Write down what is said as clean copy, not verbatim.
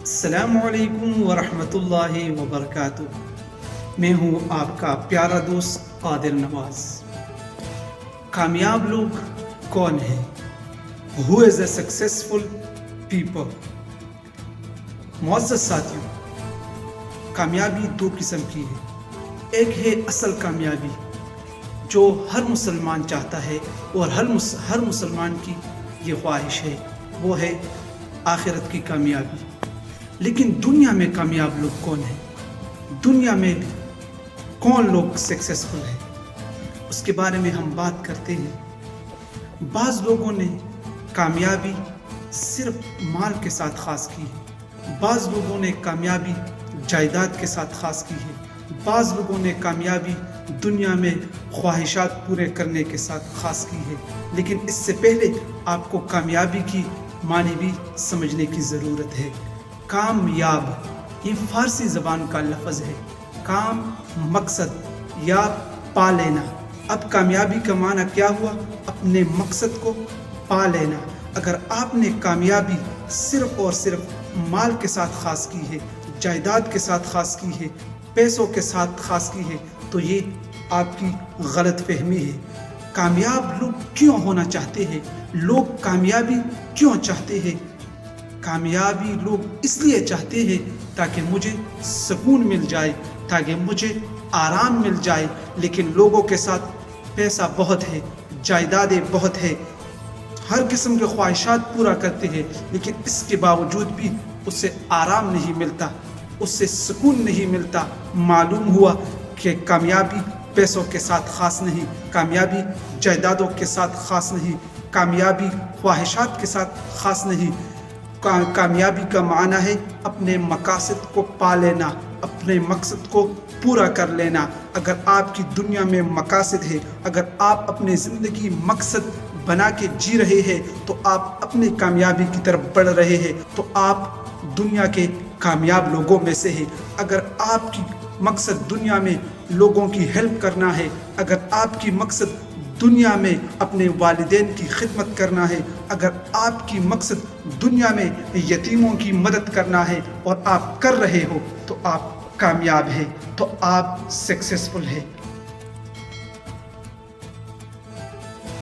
السلام علیکم ورحمۃ اللہ وبرکاتہ۔ میں ہوں آپ کا پیارا دوست عادل نواز۔ کامیاب لوگ کون ہیں؟ Who is a successful people؟ معزز ساتھیوں، کامیابی دو قسم کی ہے۔ ایک ہے اصل کامیابی جو ہر مسلمان چاہتا ہے اور ہر مسلمان کی یہ خواہش ہے، وہ ہے آخرت کی کامیابی۔ لیکن دنیا میں کامیاب لوگ کون ہیں؟ دنیا میں کون لوگ سکسیسفل ہیں؟ اس کے بارے میں ہم بات کرتے ہیں۔ بعض لوگوں نے کامیابی صرف مال کے ساتھ خاص کی ہے، بعض لوگوں نے کامیابی جائیداد کے ساتھ خاص کی ہے، بعض لوگوں نے کامیابی دنیا میں خواہشات پورے کرنے کے ساتھ خاص کی ہے۔ لیکن اس سے پہلے آپ کو کامیابی کی معنی بھی سمجھنے کی ضرورت ہے۔ کامیاب یہ فارسی زبان کا لفظ ہے۔ کام مقصد یا پا لینا۔ اب کامیابی کا معنی کیا ہوا؟ اپنے مقصد کو پا لینا۔ اگر آپ نے کامیابی صرف اور صرف مال کے ساتھ خاص کی ہے، جائیداد کے ساتھ خاص کی ہے، پیسوں کے ساتھ خاص کی ہے، تو یہ آپ کی غلط فہمی ہے۔ کامیاب لوگ کیوں ہونا چاہتے ہیں؟ لوگ کامیابی کیوں چاہتے ہیں؟ کامیابی لوگ اس لیے چاہتے ہیں تاکہ مجھے سکون مل جائے، تاکہ مجھے آرام مل جائے۔ لیکن لوگوں کے ساتھ پیسہ بہت ہے، جائیدادیں بہت ہے، ہر قسم کے خواہشات پورا کرتے ہیں، لیکن اس کے باوجود بھی اس سے آرام نہیں ملتا، اس سے سکون نہیں ملتا۔ معلوم ہوا کہ کامیابی پیسوں کے ساتھ خاص نہیں، کامیابی جائیدادوں کے ساتھ خاص نہیں، کامیابی خواہشات کے ساتھ خاص نہیں۔ کامیابی کا معنی ہے اپنے مقاصد کو پا لینا، اپنے مقصد کو پورا کر لینا۔ اگر آپ کی دنیا میں مقاصد ہے، اگر آپ اپنی زندگی مقصد بنا کے جی رہے ہیں، تو آپ اپنی کامیابی کی طرف بڑھ رہے ہیں، تو آپ دنیا کے کامیاب لوگوں میں سے ہیں۔ اگر آپ کی مقصد دنیا میں لوگوں کی ہیلپ کرنا ہے، اگر آپ کی مقصد دنیا میں اپنے والدین کی خدمت کرنا ہے، اگر آپ کی مقصد دنیا میں یتیموں کی مدد کرنا ہے اور آپ کر رہے ہو، تو آپ کامیاب ہیں، تو آپ سکسیسفل ہیں۔